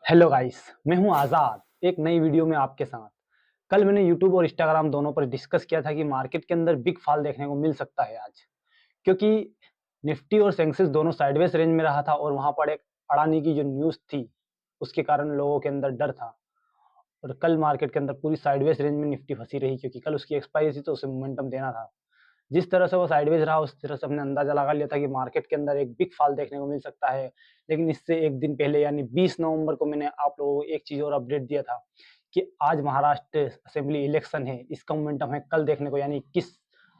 Hello guys, मैं हूं आज़ाद, एक नई वीडियो में आपके साथ। कल मैंने यूट्यूब और इंस्टाग्राम दोनों पर डिस्कस किया था कि मार्केट के अंदर बिग फॉल देखने को मिल सकता है आज, क्योंकि निफ्टी और सेंसेक्स दोनों साइडवेज रेंज में रहा था और वहां पर एक अडानी की जो न्यूज़ थी, उसके कारण लोगों के अंदर डर था। और कल मार्केट के अंदर पूरी साइडवेज रेंज में निफ्टी फंसी रही, क्योंकि कल उसकी एक्सपायरी थी तो उसे मोमेंटम देना था। जिस तरह से वो साइडवेज रहा, उस तरह से हमने अंदाजा लगा लिया था कि मार्केट के अंदर एक बिग फॉल देखने को मिल सकता है। लेकिन इससे एक दिन पहले यानी 20 नवंबर को मैंने आप लोगों को एक चीज़ और अपडेट दिया था कि आज महाराष्ट्र असेंबली इलेक्शन है, इसका मोमेंटम हमें कल देखने को यानी 21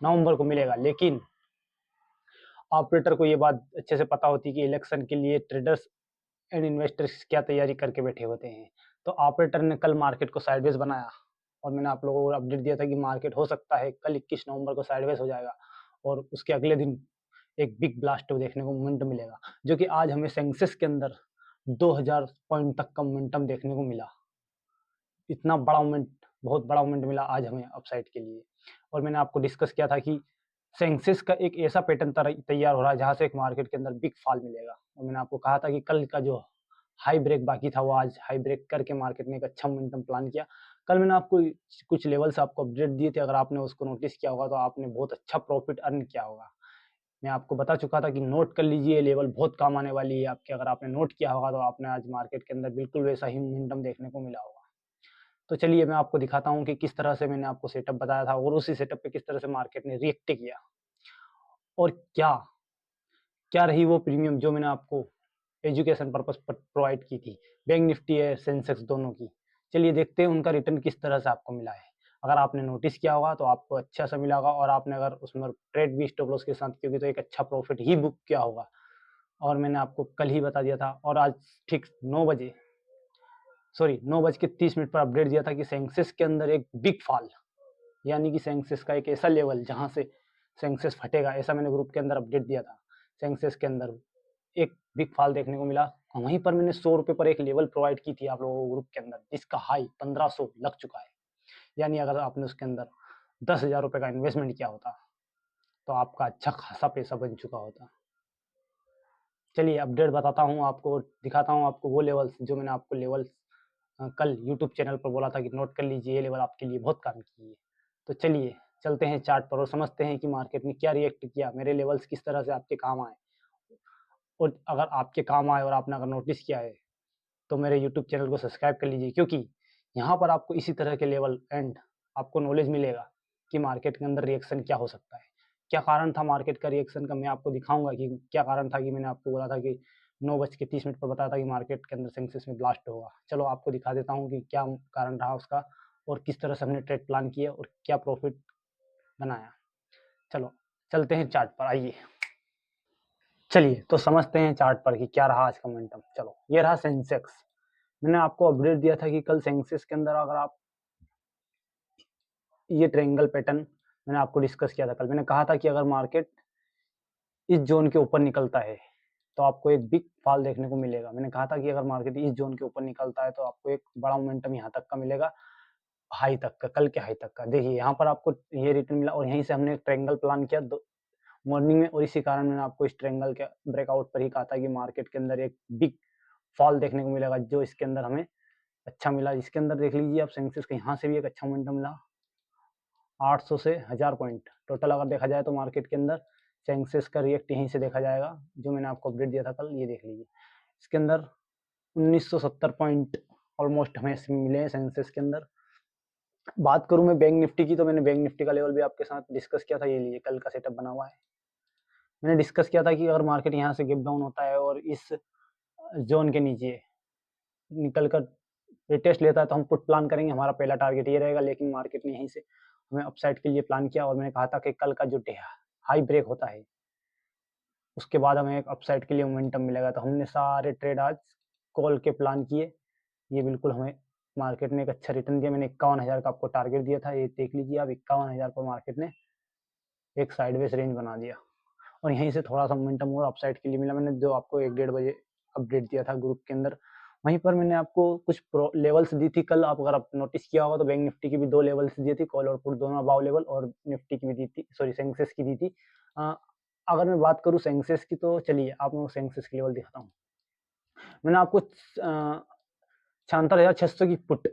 नवंबर को मिलेगा। लेकिन ऑपरेटर को ये बात अच्छे से पता होती है कि इलेक्शन के लिए ट्रेडर्स एंड इन्वेस्टर्स क्या तैयारी करके बैठे होते हैं। तो ऑपरेटर ने कल मार्केट को साइडवेज बनाया और मैंने आप लोगों को अपडेट दिया था कि मार्केट हो सकता है कल 21 नवंबर को साइडवेज हो जाएगा और उसके अगले दिन एक बिग ब्लास्ट देखने को मोमेंटम मिलेगा, जो कि आज हमें सेंसेक्स के अंदर 2000 पॉइंट तक का मोमेंटम देखने को मिला। इतना बड़ा मोमेंट, बहुत बड़ा मोमेंट मिला आज हमें अपसाइड के लिए। और मैंने आपको डिस्कस किया था कि सेंसेक्स का एक ऐसा पैटर्न तैयार हो रहा है जहां से एक मार्केट के अंदर बिग फॉल मिलेगा। और मैंने आपको कहा था कि कल का जो हाई ब्रेक बाकी था वो आज हाई ब्रेक करके मार्केट ने एक अच्छा मोमेंटम प्लान किया। कल मैंने आपको कुछ लेवल्स आपको अपडेट दिए थे, अगर आपने उसको नोटिस किया होगा तो आपने बहुत अच्छा प्रॉफिट अर्न किया होगा। मैं आपको बता चुका था कि नोट कर लीजिए, लेवल बहुत काम आने वाली है आपके। अगर आपने नोट किया होगा तो आपने आज मार्केट के अंदर बिल्कुल वैसा ही मोमेंटम देखने को मिला होगा। तो चलिए मैं आपको दिखाता हूँ कि किस तरह से मैंने आपको सेटअप बताया था और उसी सेटअप पे किस तरह से मार्केट ने रिएक्ट किया और क्या क्या रही वो प्रीमियम जो मैंने आपको एजुकेशन पर्पस पर प्रोवाइड की थी। बैंक निफ्टी है, सेंसेक्स दोनों की। चलिए देखते हैं उनका रिटर्न किस तरह से आपको मिला है। अगर आपने नोटिस किया होगा तो आपको अच्छा सा मिला होगा और आपने अगर उसमें ट्रेड भी स्टॉप लॉस के साथ की होगी तो एक अच्छा प्रॉफिट ही बुक किया होगा। और मैंने आपको कल ही बता दिया था और आज ठीक 9 बजे, सॉरी 9:30 पर अपडेट दिया था कि सेंसेक्स के अंदर एक बिग फॉल, यानी कि सेंसेक्स का एक ऐसा लेवल जहां से सेंसेक्स फटेगा, ऐसा मैंने ग्रुप के अंदर अपडेट दिया था। सेंसेक्स के अंदर एक बिग फॉल देखने को मिला। वहीं पर मैंने 100 रुपये पर एक लेवल प्रोवाइड की थी आप लोगों को ग्रुप के अंदर, जिसका हाई 1500 लग चुका है। यानी अगर आपने उसके अंदर 10,000 रुपये का इन्वेस्टमेंट किया होता तो आपका अच्छा खासा पैसा बन चुका होता। चलिए अपडेट बताता हूँ आपको, दिखाता हूँ आपको वो लेवल्स जो मैंने आपको लेवल्स कल यूट्यूब चैनल पर बोला था कि नोट कर लीजिए, ये लेवल आपके लिए बहुत काम की है। तो चलिए चलते हैं चार्ट पर और समझते हैं कि मार्केट ने क्या रिएक्ट किया, मेरे लेवल्स किस तरह से आपके काम आए। और अगर आपके काम आए और आपने अगर नोटिस किया है तो मेरे यूट्यूब चैनल को सब्सक्राइब कर लीजिए, क्योंकि यहाँ पर आपको इसी तरह के लेवल एंड आपको नॉलेज मिलेगा कि मार्केट के अंदर रिएक्शन क्या हो सकता है। क्या कारण था मार्केट का रिएक्शन का, मैं आपको दिखाऊंगा कि क्या कारण था कि मैंने आपको बोला था कि 9:30 पर बताया था कि मार्केट के अंदर सेंसेक्स में ब्लास्ट होगा। चलो आपको दिखा देता हूँ कि क्या कारण रहा उसका और किस तरह से हमने ट्रेड प्लान किया और क्या प्रॉफिट बनाया। चलो चलते हैं चार्ट पर, आइए। चलिए तो समझते हैं चार्ट पर कि क्या रहा आज का मोमेंटम। चलो ये रहा सेंसेक्स। मैंने आपको अपडेट दिया था कि कल सेंसेक्स के अंदर अगर आप ये ट्रायंगल पैटर्न मैंने आपको डिस्कस किया था कल। मैंने कहा था कि अगर मार्केट इस जोन के ऊपर निकलता है तो आपको एक बिग फॉल देखने को मिलेगा। मैंने कहा था कि अगर मार्केट इस जोन के ऊपर निकलता है तो आपको एक बड़ा मोमेंटम यहाँ तक का मिलेगा, हाई तक का, कल के हाई तक का। देखिए यहाँ पर आपको ये रिटर्न मिला और यहीं से हमने एक ट्रायंगल प्लान किया मॉर्निंग में, और इसी कारण मैंने आपको इस ट्रायंगल के ब्रेकआउट पर ही कहा था कि मार्केट के अंदर एक बिग फॉल देखने को मिलेगा, जो इसके अंदर हमें अच्छा मिला। इसके अंदर देख लीजिए आप सेंसेक्स का यहाँ से भी एक अच्छा मोमेंटम मिला, 800 से 1000 पॉइंट टोटल अगर देखा जाए तो मार्केट के अंदर सेंसेक्स का रिएक्ट यहीं से देखा जाएगा, जो मैंने आपको अपडेट दिया था कल। ये देख लीजिए इसके अंदर 1970 पॉइंट ऑलमोस्ट हमें मिले हैं सेंसेक्स के अंदर। बात करूं मैं बैंक निफ्टी की तो मैंने बैंक निफ्टी का लेवल भी आपके साथ डिस्कस किया था। ये लीजिए कल का सेटअप बना हुआ है। मैंने डिस्कस किया था कि अगर मार्केट यहाँ से गैप डाउन होता है और इस जोन के नीचे निकल कर रिटेस्ट लेता है तो हम पुट प्लान करेंगे, हमारा पहला टारगेट ये रहेगा। लेकिन मार्केट ने यहीं से हमें अपसाइड के लिए प्लान किया और मैंने कहा था कि कल का जो हाई ब्रेक होता है उसके बाद हमें एक अपसाइड के लिए मोमेंटम मिलेगा। तो हमने सारे ट्रेड आज कॉल के प्लान किए। ये बिल्कुल हमें मार्केट ने एक अच्छा रिटर्न दिया। मैंने 51,000 का आपको टारगेट दिया था, ये देख लीजिए आप 51,000 पर मार्केट ने एक साइडवेज रेंज बना दिया और यहीं से थोड़ा सा मोमेंटम और अपसाइड के लिए मिला। मैंने जो आपको 1-1:30 बजे अपडेट दिया था ग्रुप के अंदर, वहीं पर मैंने आपको कुछ लेवल्स दी थी कल। आप अगर आप नोटिस किया होगा तो बैंक निफ्टी की भी 2 लेवल्स दी थी, कॉल और पुट दोनों अबाव लेवल, और निफ्टी की भी दी थी, सॉरी सेंसेक्स की दी थी। अगर मैं बात करूँ सेंसेक्स की तो चलिए आप मैं सेंसेक्स की लेवल दिखाता हूँ। मैंने आपको 76,600 की पुट,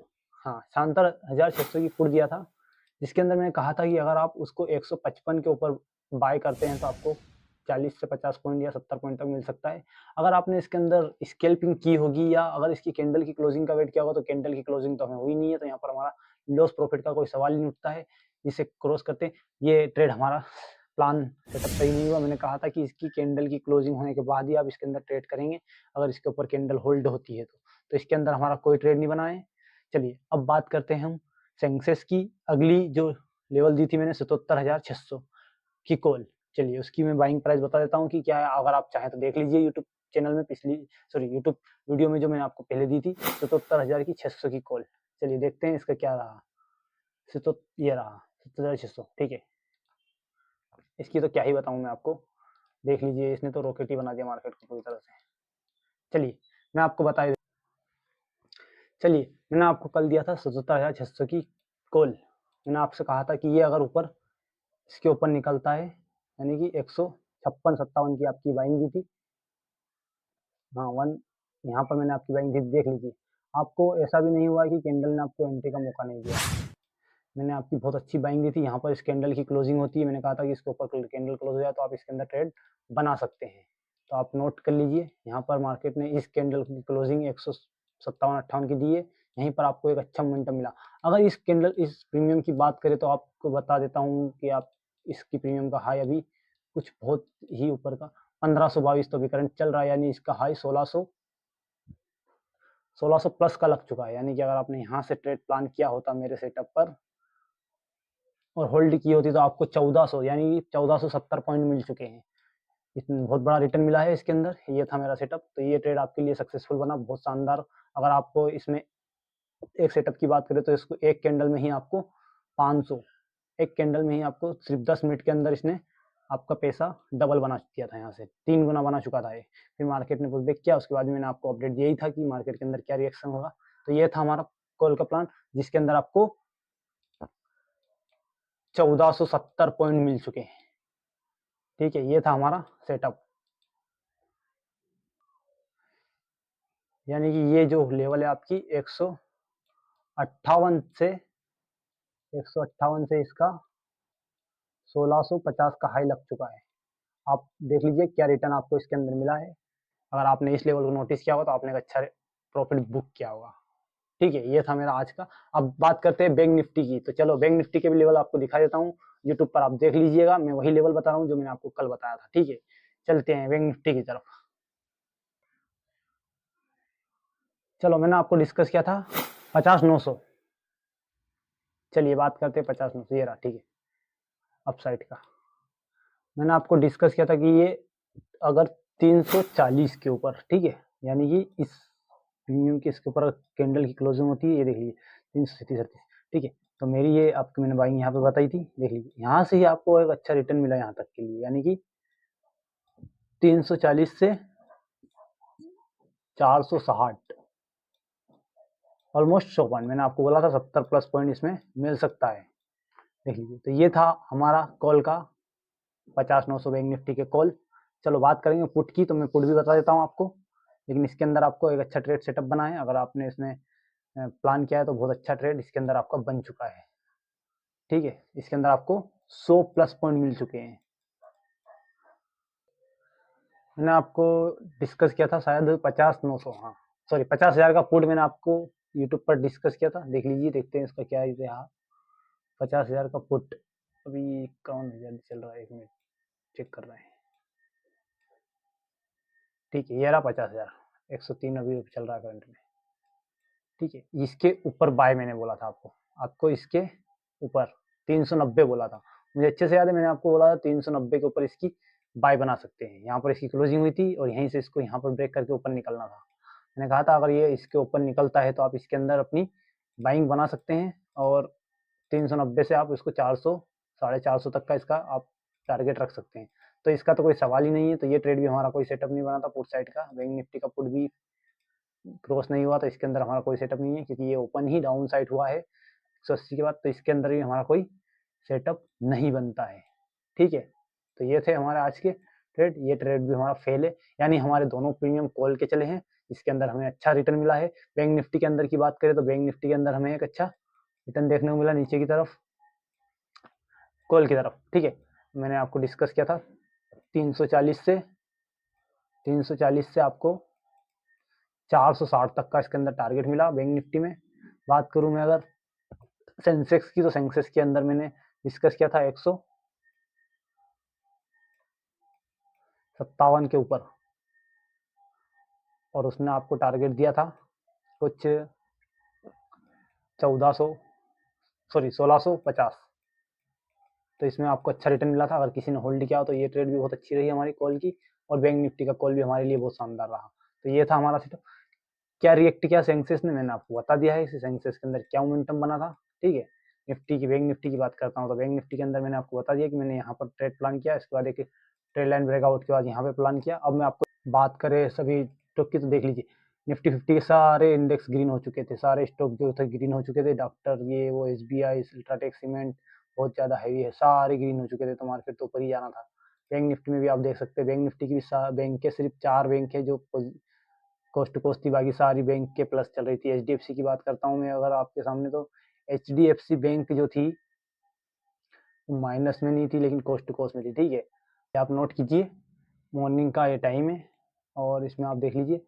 हाँ 76,600 की पुट दिया था, जिसके अंदर मैंने कहा था कि अगर आप उसको 155 के ऊपर बाय करते हैं तो आपको 40 से 50 पॉइंट या 70 पॉइंट तक मिल सकता है। अगर आपने इसके अंदर स्कैल्पिंग की होगी या अगर इसकी कैंडल की क्लोजिंग का वेट किया होगा, तो कैंडल की क्लोजिंग तो हमें हुई नहीं है, तो यहाँ पर हमारा लॉस प्रॉफिट का कोई सवाल नहीं उठता है। जिसे क्रॉस करते ये ट्रेड हमारा प्लान सेटअप सही नहीं हुआ। मैंने कहा था कि इसकी कैंडल की क्लोजिंग होने के बाद ही आप इसके अंदर ट्रेड करेंगे, अगर इसके ऊपर कैंडल होल्ड होती है तो इसके अंदर हमारा कोई ट्रेड नहीं बना है। चलिए अब बात करते हैं हम सेंसेक्स की। अगली जो लेवल दी थी मैंने 77,600 की कॉल, चलिए उसकी मैं बाइंग प्राइस बता देता हूँ कि क्या है। अगर आप चाहें तो देख लीजिए यूट्यूब चैनल में यूट्यूब वीडियो में जो मैंने आपको पहले दी थी 77,600 की कॉल। चलिए देखते हैं इसका क्या रहा। ये रहा 77,600, ठीक है। इसकी तो क्या ही बताऊं मैं आपको, देख लीजिए, इसने तो रॉकेट ही बना दिया मार्केट को पूरी तरह से। चलिए मैं आपको बता दूं, चलिए मैंने आपको कल दिया था 77,600 की कॉल। मैंने आपसे कहा था कि ये अगर ऊपर इसके ऊपर निकलता है, यानी कि 156-57 की आपकी बाइंग दी थी, हाँ वन, यहाँ पर मैंने आपकी बाइंग दी, देख लीजिए। आपको ऐसा भी नहीं हुआ कि कैंडल ने आपको एंट्री का मौका नहीं दिया। मैंने आपकी बहुत अच्छी बाइंग दी थी। यहाँ पर इस कैंडल की क्लोजिंग होती है, मैंने कहा था कि इसके ऊपर कैंडल क्लोज हो जाए तो आप इसके अंदर ट्रेड बना सकते हैं। तो आप नोट कर लीजिए, यहाँ पर मार्केट ने इस कैंडल की क्लोजिंग 157-58 की दी है, यहीं पर आपको एक अच्छा मोमेंटम मिला। अगर इस प्रीमियम की बात करें तो आपको बता देता हूँ कि आप इसकी प्रीमियम का हाई अभी कुछ बहुत ही ऊपर का 1522 तो अभी करंट चल रहा है, यानी इसका हाई 1600 प्लस का लग चुका है। यानी कि अगर आपने यहाँ से ट्रेड प्लान किया होता मेरे सेटअप पर और होल्ड की होती तो आपको 1400 यानी 1470 पॉइंट मिल चुके हैं। इसमें बहुत बड़ा रिटर्न मिला है इसके अंदर। ये था मेरा सेटअप, तो ये ट्रेड आपके लिए सक्सेसफुल बना, बहुत शानदार। अगर आपको इसमें एक सेटअप की बात करें तो इसको एक कैंडल में ही आपको 500, एक कैंडल में ही आपको सिर्फ 10 मिनट के अंदर इसने आपका पैसा डबल बना दिया था, यहाँ से 3 गुना बना चुका था ये। फिर मार्केट ने पुल बैक किया, उसके बाद मैंने आपको अपडेट यही था कि मार्केट के अंदर क्या रिएक्शन होगा। तो ये था हमारा कॉल का प्लान, जिसके अंदर आपको 1470 पॉइंट मिल चुके हैं, ठीक है। ये था हमारा सेटअप, यानी कि ये जो लेवल है आपकी 158 से इसका 1650 का हाई लग चुका है। आप देख लीजिए क्या रिटर्न आपको इसके अंदर मिला है। अगर आपने इस लेवल को नोटिस किया होगा तो आपने एक अच्छा प्रॉफिट बुक किया होगा, ठीक है। ये था मेरा आज का। अब बात करते हैं बैंक निफ्टी की। तो चलो बैंक निफ्टी के भी लेवल आपको दिखा देता हूँ, यूट्यूब पर आप देख लीजिएगा। मैं वही लेवल बता रहा हूँ जो मैंने आपको कल बताया था, ठीक है। चलते हैं बैंक निफ्टी की तरफ। चलो मैंने आपको डिस्कस किया था 50,900, चलिए बात करते हैं 50,900। ये रहा, ठीक है, अपसाइड का। मैंने आपको डिस्कस किया था कि ये अगर 340 के ऊपर, ठीक है, यानी कि इस प्रीमियम के इसके ऊपर कैंडल की क्लोजिंग होती है, ये देख लीजिए 337, ठीक है। तो मेरी ये आपकी मैंने बाइंग यहाँ पे बताई थी, देख लीजिए यहाँ से ही आपको एक अच्छा रिटर्न मिला यहाँ तक के लिए, यानी कि 340 से 460, ऑलमोस्ट 100 पॉइंट। मैंने आपको बोला था 70 प्लस पॉइंट इसमें मिल सकता है, देख लीजिए। तो ये था हमारा कॉल का 50,900 बैंक निफ्टी के कॉल। चलो बात करेंगे पुट की, तो मैं पुट भी बता देता हूँ आपको, लेकिन इसके अंदर आपको एक अच्छा ट्रेड सेटअप बना है। अगर आपने इसमें प्लान किया है तो बहुत अच्छा ट्रेड इसके अंदर आपका बन चुका है, ठीक है। इसके अंदर आपको 100 प्लस पॉइंट मिल चुके हैं। मैंने आपको डिस्कस किया था शायद 50,900, हाँ सॉरी 50,000 का पुट मैंने आपको यूट्यूब पर डिस्कस किया था, देख लीजिए। देखते हैं इसका क्या रहा। 50,000 का पुट अभी 51,000 चल रहा है, 1 मिनट चेक कर रहे हैं, ठीक है। ये रहा 50,000, 103 अभी चल रहा है करंट में, ठीक है। इसके ऊपर बाय मैंने बोला था आपको इसके ऊपर 390 बोला था, मुझे अच्छे से याद है। मैंने आपको बोला था 390 के ऊपर इसकी बाय बना सकते हैं। यहाँ पर इसकी क्लोजिंग हुई थी और यहीं से इसको यहाँ पर ब्रेक करके ऊपर निकलना था। मैंने कहा था अगर ये इसके ऊपर निकलता है तो आप इसके अंदर अपनी बाइंग बना सकते हैं, और 390 से आप इसको 400 450 तक का इसका आप टारगेट रख सकते हैं। तो इसका तो कोई सवाल ही नहीं है। तो ये ट्रेड भी हमारा कोई सेटअप नहीं बना था पुट साइड का, बैंक निफ्टी का पुट भी क्रॉस नहीं हुआ, तो इसके अंदर हमारा कोई सेटअप नहीं है, क्योंकि ये ओपन ही डाउन साइड हुआ है 180 के बाद। तो इसके अंदर भी हमारा कोई सेटअप नहीं बनता है, ठीक है। तो ये थे हमारे आज के ट्रेड, ये ट्रेड भी हमारा फेल है, यानी हमारे दोनों प्रीमियम कॉल के चले हैं, इसके अंदर हमें अच्छा रिटर्न मिला है। बैंक निफ्टी के अंदर की बात करें तो बैंक निफ्टी के अंदर हमें एक अच्छा रिटर्न देखने को मिला नीचे की तरफ, कॉल की तरफ, ठीक है। मैंने आपको डिस्कस किया था 340 से आपको 460 तक का इसके अंदर टारगेट मिला बैंक निफ्टी में। बात करूं मैं अगर सेंसेक्स की, तो सेंसेक्स के अंदर मैंने डिस्कस किया था 157 के ऊपर, और उसने आपको टारगेट दिया था कुछ 1650, तो इसमें आपको अच्छा रिटर्न मिला था। अगर किसी ने होल्ड किया हो तो ये ट्रेड भी बहुत अच्छी रही हमारी कॉल की, और बैंक निफ्टी का कॉल भी हमारे लिए बहुत शानदार रहा। तो ये था हमारा सेटअप। क्या रिएक्ट किया सेंसेक्स ने, मैंने आपको बता दिया है इस सेंसेक्स के अंदर क्या मोमेंटम बना था, ठीक है। निफ्टी की, बैंक निफ्टी की बात करता हूँ तो बैंक निफ्टी के अंदर मैंने आपको बता दिया कि मैंने यहाँ पर ट्रेड प्लान किया, इसके बाद एक ट्रेड लाइन ब्रेकआउट के बाद यहाँ पे प्लान किया। अब मैं आपको बात करें सभी स्टॉक की, तो देख लीजिए निफ्टी 50 के सारे इंडेक्स ग्रीन हो चुके थे, सारे स्टॉक जो थे ग्रीन हो चुके थे। डॉक्टर ये वो SBI, अल्ट्राटेक सीमेंट बहुत ज़्यादा हैवी है, सारे ग्रीन हो चुके थे, तो मार्केट तो ऊपर ही जाना था। बैंक निफ्टी में भी आप देख सकते हैं, बैंक निफ्टी की भी बैंक के सिर्फ 4 बैंक है जो कोस्ट टू कोस्ट थी, बाकी सारी बैंक के प्लस चल रही थी। HDFC की बात करता हूँ मैं अगर आपके सामने, तो HDFC बैंक जो थी माइनस में नहीं थी लेकिन कोस्ट टू कोस्ट में थी, ठीक है। आप नोट कीजिए, मॉर्निंग का ये टाइम है, और इसमें आप देख लीजिए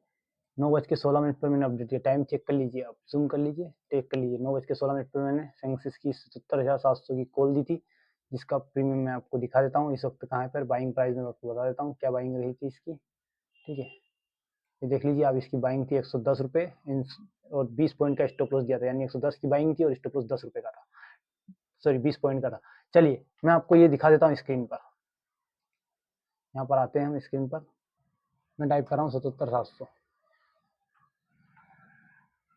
9:16 पर मैंने अपडेट किया, टाइम चेक कर लीजिए, आप जूम कर लीजिए, टेक कर लीजिए। 9:16 पर मैंने सेंसेक्स की 77,700 की कॉल दी थी, जिसका प्रीमियम मैं आपको दिखा देता हूँ इस वक्त कहाँ पर। बाइंग प्राइस में आपको बता देता हूँ क्या बाइंग रही थी इसकी, ठीक है। ये देख लीजिए आप, इसकी बाइंग थी 110 रुपये, और 20 पॉइंट का स्टॉप लॉस दिया था, यानी 110 की बाइंग थी और स्टॉप लॉस 10 रुपये का था, सॉरी 20 पॉइंट का था। चलिए मैं आपको ये दिखा देता हूँ स्क्रीन पर, यहाँ पर आते हैं हम स्क्रीन पर, मैं टाइप कर रहा हूँ 77,700,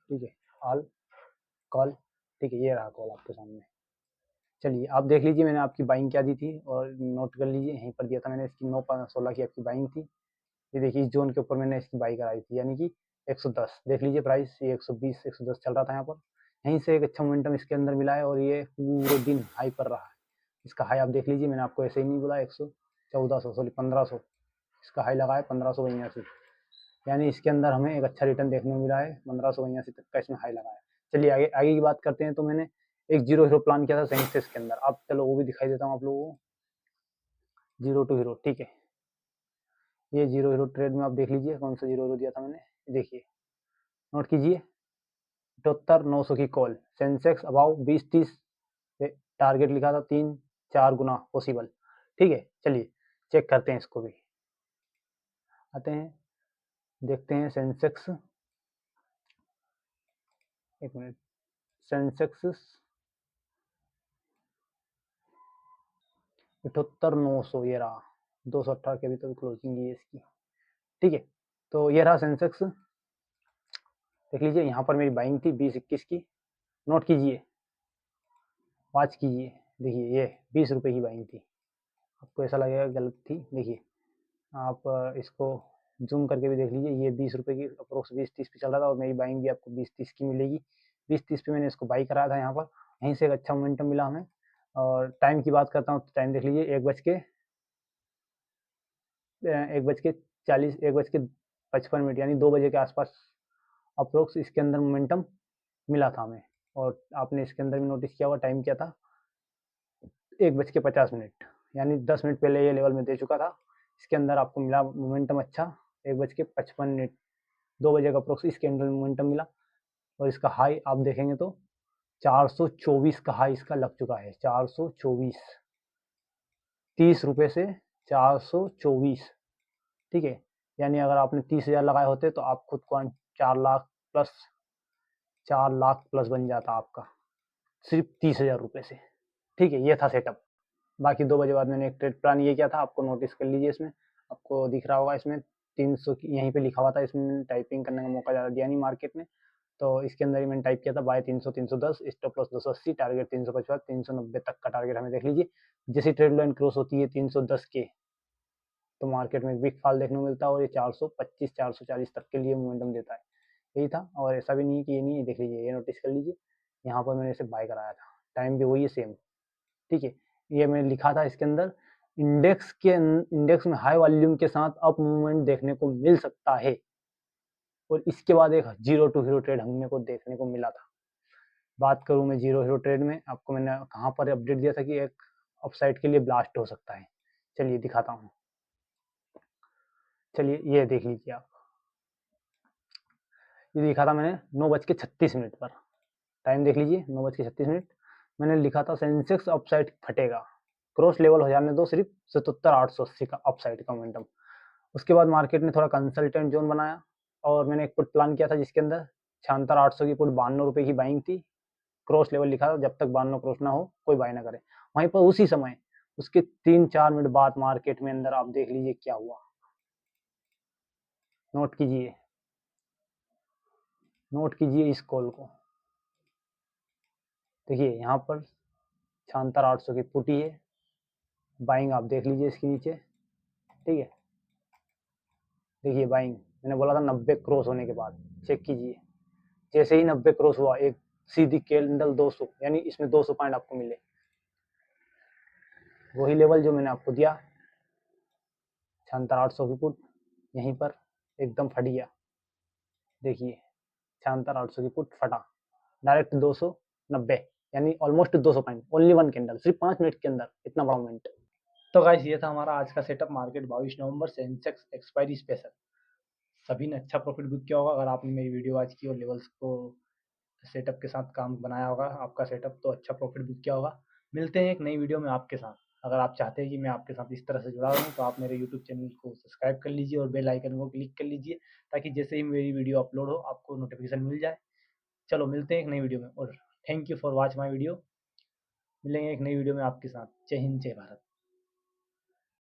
ठीक है, ऑल कॉल, ठीक है, ये रहा कॉल आपके सामने। चलिए आप देख लीजिए मैंने आपकी बाइंग क्या दी थी, और नोट कर लीजिए, यहीं पर दिया था मैंने, इसकी 9/16 की आपकी बाइंग थी। ये देखिए इस जोन के ऊपर मैंने इसकी बाई कराई थी, यानी कि 110, देख लीजिए प्राइस ये 120 110 चल रहा था यहाँ पर। यहीं से एक अच्छा मोमेंटम इसके अंदर मिला है, और ये पूरे दिन हाई पर रहा है। इसका हाई आप देख लीजिए, मैंने आपको ऐसे ही नहीं बोला, 11400 सॉरी 1500 इसका हाई लगा है, 1582, यानी इसके अंदर हमें एक अच्छा रिटर्न देखने को मिला है, 1582 तक का इसमें हाई लगा है। चलिए आगे आगे की बात करते हैं। तो मैंने एक 0 प्लान किया था सेंसेक्स के अंदर, अब चलो वो भी दिखाई देता हूँ आप लोगों को। 0 ठीक है, ये 0 ट्रेड में आप देख लीजिए कौन सा 0 दिया था मैंने, देखिए नोट कीजिए, 78,900 की कॉल, सेंसेक्स अबाउ 20-30 पे टारगेट लिखा था, 3-4 गुना पॉसिबल, ठीक है। चलिए चेक करते हैं इसको भी, आते हैं देखते हैं सेंसेक्स, एक मिनट, सेंसेक्स 78,900 ये रहा, 218 के अभी तक क्लोजिंग है इसकी, ठीक है। तो ये रहा सेंसेक्स, देख लीजिए यहाँ पर मेरी बाइंग थी 20-21 की, नोट कीजिए, वॉच कीजिए, देखिए ये 20 रुपये की बाइंग थी। आपको ऐसा लगेगा गलत थी, देखिए आप इसको जूम करके भी देख लीजिए, ये 20 रुपये की अप्रोक्स 20-30 पे चल रहा था, और मेरी बाइंग भी आपको 20-30 की मिलेगी। 20-30 पे मैंने इसको बाई कराया था यहाँ पर, यहीं से एक अच्छा मोमेंटम मिला हमें। और टाइम की बात करता हूँ तो टाइम देख लीजिए, 1:55 यानी 2 बजे के आसपास अप्रोक्स इसके अंदर मोमेंटम मिला था हमें। और आपने इसके अंदर भी नोटिस किया होगा टाइम क्या था, 1:50 यानी 10 मिनट पहले ये लेवल में दे चुका था, इसके अंदर आपको मिला मोमेंटम अच्छा 1:55, 2 बजे का अप्रोक्स इसके अंदर मोमेंटम मिला। और इसका हाई आप देखेंगे तो 424 का हाई इसका लग चुका है, 424, 30 रुपये से 424, ठीक है। यानी अगर आपने 30,000 लगाए होते तो आप खुद को 4 लाख प्लस, 4 लाख प्लस बन जाता आपका, सिर्फ 30,000 रुपये से, ठीक है। ये था सेटअप। बाकी 2 बजे बाद मैंने एक ट्रेड प्लान ये किया था, आपको नोटिस कर लीजिए, इसमें आपको दिख रहा होगा, इसमें 300 की यहीं पे लिखा हुआ था, इसमें टाइपिंग करने का मौका ज़्यादा दिया नहीं मार्केट ने, तो इसके अंदर ही मैंने टाइप किया था बाय 300 310, स्टॉप लॉस 280, टारगेट 350 390 तक का टारगेट हमें देख लीजिए। जैसी ट्रेड लाइन क्रॉस होती है 310 के, तो मार्केट में बिग फॉल देखने को मिलता है, और ये 425 440 तक के लिए मोमेंटम देता है, यही था। और ऐसा भी नहीं कि ये नहीं, देख लीजिए, ये नोटिस कर लीजिए, यहाँ पर मैंने इसे बाय कराया था, टाइम भी वही है सेम, ठीक है। ये मैंने लिखा था इसके अंदर इंडेक्स में हाई वॉल्यूम के साथ अप मूवमेंट देखने को मिल सकता है। और इसके बाद एक जीरो टू हीरो ट्रेड हमने को देखने को मिला था। बात करूं मैं जीरो हीरो ट्रेड में, आपको मैंने कहाँ पर अपडेट दिया था कि एक अपसाइड के लिए ब्लास्ट हो सकता है। चलिए दिखाता हूँ। चलिए ये देख लीजिए आप, ये लिखा था मैंने 9:36 पर। टाइम देख लीजिए, 9:36। मैंने लिखा था सेंसेक्स अपसाइड फटेगा, क्रॉस लेवल हो जाने दो सिर्फ 77,880 का अपसाइड का मोमेंटम। उसके बाद मार्केट ने थोड़ा कंसल्टेंट जोन बनाया और मैंने एक पुट प्लान किया था जिसके अंदर 76,800 की पुट 92 रुपये की बाइंग थी। क्रॉस लेवल लिखा था, जब तक 92 क्रॉस ना हो कोई बाय ना करे। वहीं पर उसी समय उसके 3-4 मिनट बाद मार्केट में अंदर आप देख लीजिए क्या हुआ। नोट कीजिए, नोट कीजिए इस कॉल को। देखिए यहाँ पर 76,800 की पुटी है, बाइंग आप देख लीजिए इसके नीचे, ठीक है। देखिए बाइंग, मैंने बोला था 90 क्रॉस होने के बाद, चेक कीजिए। जैसे ही 90 क्रॉस हुआ एक सीधी कैंडल 200, यानी इसमें 200 पॉइंट आपको मिले। वही लेवल जो मैंने आपको दिया 76,800 की पुट, यहीं पर एकदम फट गया। देखिए 76,800 की पुट फटा डायरेक्ट 290, यानी almost 200 point, only one candle, सिर्फ 5 मिनट के अंदर, इतना बड़ा मोमेंट। तो गाइस ये था हमारा आज का सेटअप मार्केट 22 नवंबर सेंसेक्स एक्सपायरी स्पेशल। सभी ने अच्छा प्रॉफिट बुक किया होगा अगर आपने मेरी वीडियो आज की और लेवल्स को सेटअप के साथ काम बनाया होगा आपका सेटअप, तो अच्छा प्रॉफिट बुक किया होगा। मिलते हैं एक नई वीडियो में आपके साथ। अगर आप चाहते हैं कि मैं आपके साथ इस तरह से जुड़ा रहूँ तो आप मेरे यूट्यूब चैनल को सब्सक्राइब कर लीजिए और बेल आइकन को क्लिक कर लीजिए, ताकि जैसे ही मेरी वीडियो अपलोड हो आपको नोटिफिकेशन मिल जाए। चलो मिलते हैं एक नई वीडियो में, और thank you for watch my video. मिलेंगे एक नई वीडियो में आपके साथ। जय हिंद, जय भारत।